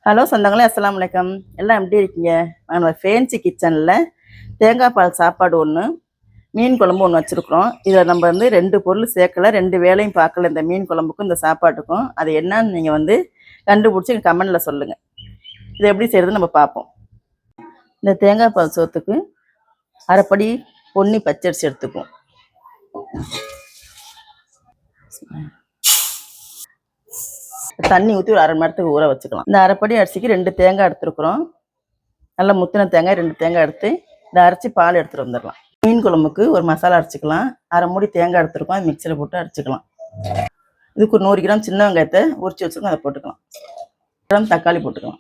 Hello சொந்தங்களே, அஸ்ஸலாமு அலைக்கம். எல்லாம் எப்படி இருக்கீங்க? நம்ம ஃபேன்சி கிச்சனில் தேங்காய் பால் சாப்பாடு ஒன்று, மீன் குழம்பு ஒன்று வச்சுருக்குறோம். இதில் நம்ம வந்து 2 பொருள் சேர்க்கல, 2 வேலையும் பார்க்கல. இந்த மீன் குழம்புக்கும் இந்த சாப்பாட்டுக்கும் அது என்னன்னு நீங்கள் வந்து கண்டுபிடிச்சி கமெண்டில் சொல்லுங்கள். இதை எப்படி செய்கிறதுன்னு நம்ம பார்ப்போம். இந்த தேங்காய் பால் சோத்துக்கு அரைப்படி பொன்னி பச்சரிசி எடுத்துக்குவோம். தண்ணி ஊற்றி ஒரு அரை மணி நேரத்துக்கு ஊற வச்சுக்கலாம். இந்த அரைப்படி அரிசிக்கு 2 தேங்காய் எடுத்துருக்குறோம். நல்லா முத்தின தேங்காய் 2 தேங்காய் எடுத்து இதை அரைச்சி பால் எடுத்துகிட்டு வந்துடலாம். மீன் குழம்புக்கு ஒரு மசாலா அரைச்சிக்கலாம். அரை மூடி தேங்காய் எடுத்துருக்கோம், அது மிக்சியில் போட்டு அரைச்சிக்கலாம். இதுக்கு ஒரு 100 கிராம் சின்ன வெங்காயத்தை உரிச்சு வச்சுருக்கோம், அதை போட்டுக்கலாம். 1 கிராம் தக்காளி போட்டுக்கலாம்.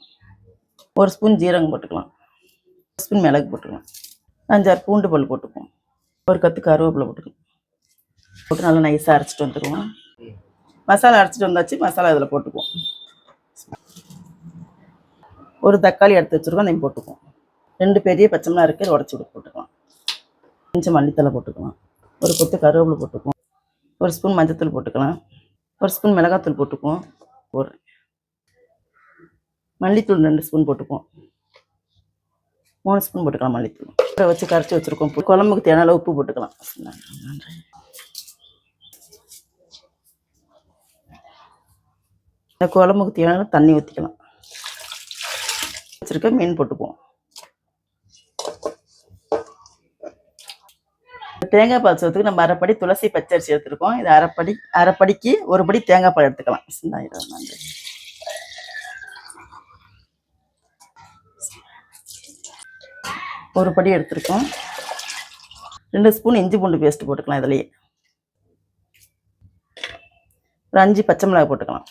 1 ஸ்பூன் ஜீரகம் போட்டுக்கலாம். 1 ஸ்பூன் மிளகு போட்டுக்கலாம். 5-6 பூண்டு பல் போட்டுக்குவோம். 1 கத்து கருவேப்பிலை போட்டுக்கலாம். போட்டு நல்லா நைஸாக அரைச்சிட்டு வந்துடுவோம். மசாலா அரைச்சிட்டு வந்தாச்சு, மசாலா இதில் போட்டுக்குவோம். ஒரு தக்காளி எடுத்து வச்சுருக்கோம், அதையும் போட்டுக்குவோம். 2 பெரிய பச்சை மிளகாய் இருக்குது, உடச்சி விட்டு போட்டுக்கலாம். கொஞ்சம் மல்லித்தலை போட்டுக்கலாம். 1 கொத்து கருவேப்பிலை போட்டுக்குவோம். 1 ஸ்பூன் மஞ்சத்தூள் போட்டுக்கலாம். 1 ஸ்பூன் மிளகாத்தூள் போட்டுக்குவோம். ஒரு மல்லித்தூள் 2 ஸ்பூன் போட்டுக்குவோம். 3 ஸ்பூன் போட்டுக்கலாம் மல்லித்தூள். வச்சு கரைச்சி வச்சுருக்கோம். குழம்புக்கு தேவையான அளவு உப்பு போட்டுக்கலாம். இந்த குழம்புக்கு தேவையான தண்ணி ஊற்றிக்கலாம். வச்சுருக்க மீன் போட்டுக்குவோம். தேங்காய் பால் சோத்துக்கு நம்ம அரைப்படி துளசி பச்சரிசி எடுத்துருக்கோம். இது அரைப்படிக்கு ஒரு படி தேங்காய் பால் எடுத்துக்கலாம். ஒரு படி எடுத்துருக்கோம். 2 ஸ்பூன் இஞ்சி பூண்டு பேஸ்ட் போட்டுக்கலாம். இதுலேயே ஒரு 5 பச்சை மிளகாய் போட்டுக்கலாம்.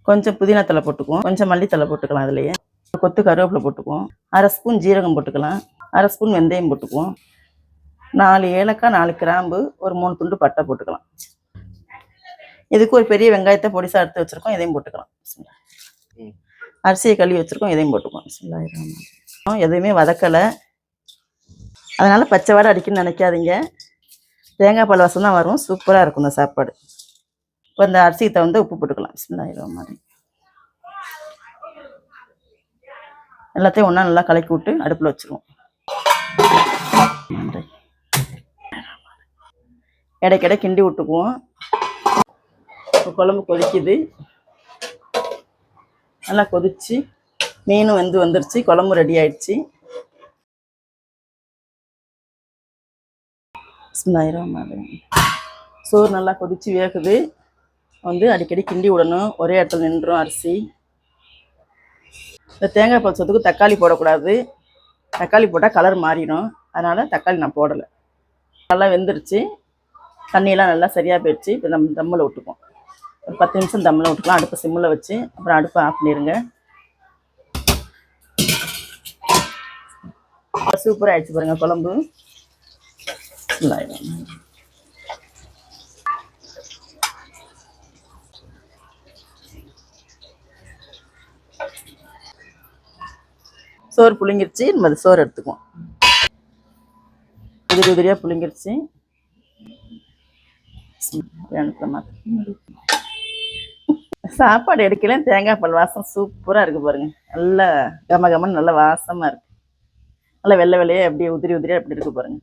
கொஞ்சம் புதினா தலை போட்டுக்குவோம். கொஞ்சம் மல்லித்தலை போட்டுக்கலாம். இதுலேயே ஒரு கொத்து கருவேப்பிலை போட்டுக்குவோம். 1/2 ஸ்பூன் ஜீரகம் போட்டுக்கலாம். 1/2 ஸ்பூன் வெந்தயம் போட்டுக்குவோம். 4 ஏலக்காய், 4 கிராம்பு, ஒரு 3 துண்டு பட்டை போட்டுக்கலாம். இதுக்கு ஒரு பெரிய வெங்காயத்தை பொடிசாக எடுத்து வச்சுருக்கோம், இதையும் போட்டுக்கலாம். அரிசியை கழுவி வச்சுருக்கோம், இதையும் போட்டுக்குவோம். எதுவுமே வதக்கலை, அதனால் பச்சை வாடை அடிக்குன்னு நினைக்காதீங்க. தேங்காய் பால் வாசம் தான் வரும், சூப்பராக இருக்கும் இந்த சாப்பாடு. இப்போ இந்த அரிசிக்கு தகுந்த உப்பு போட்டுக்கலாம். மாதிரி எல்லாத்தையும் ஒன்றா நல்லா கலக்கி விட்டு அடுப்பில் வச்சுருவோம். இடைக்கிட கிண்டி விட்டுக்குவோம். இப்போ குழம்பு கொதிக்குது, நல்லா கொதிச்சு மீனும் வந்துருச்சு, குழம்பு ரெடி ஆயிடுச்சு. சோறு நல்லா கொதிச்சு வேகுது. அடிக்கடி கிண்டி விடணும், ஒரே இடத்துல நின்றுடும் அரிசி. இந்த தேங்காய் பால் சோத்துக்கு தக்காளி போடக்கூடாது. தக்காளி போட்டால் கலர் மாறிடும், அதனால் தக்காளி நான் போடலை. நல்லா வெந்துருச்சு, தண்ணியெல்லாம் நல்லா சரியாக போயிடுச்சு. இப்போ நம்ம தம்மில் விட்டுப்போம். ஒரு 10 நிமிஷம் தம்மில் விட்டுக்கலாம். அடுப்பை சிம்மில் வச்சு அப்புறம் அடுப்பை ஆஃப் பண்ணிடுங்க. சூப்பராக ஆயிடுச்சு பாருங்கள் குழம்பு. சோறு புளிங்கிருச்சு, நம்ம அது சோறு எடுத்துக்குவோம். உதிரியாக புளிங்கிருச்சு. சாப்பாடு எடுக்கல, தேங்காய் பால் வாசம் சூப்பராக இருக்குது பாருங்க. நல்லா கமகமன்னு நல்ல வாசமாக இருக்குது. நல்லா வெள்ளை வெள்ளையே அப்படியே உதிரியாக அப்படி இருக்குது பாருங்க.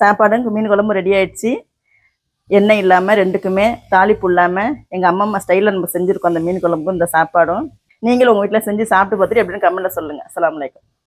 சாப்பாடும் மீன் குழம்பு ரெடி ஆயிடுச்சு. எண்ணெய் இல்லாமல், 2க்குமே தாளிப்பு இல்லாமல் எங்கள் அம்மா ஸ்டைலில் நம்ம செஞ்சுருக்கோம் அந்த மீன் குழம்பும் இந்த சாப்பாடும். நீங்களும் உங்கள் வீட்டில் செஞ்சு சாப்பிட்டு பார்த்துட்டு எப்படின்னு கமெண்ட்டில் சொல்லுங்கள். அஸ்ஸலாமு அலைக்கும்.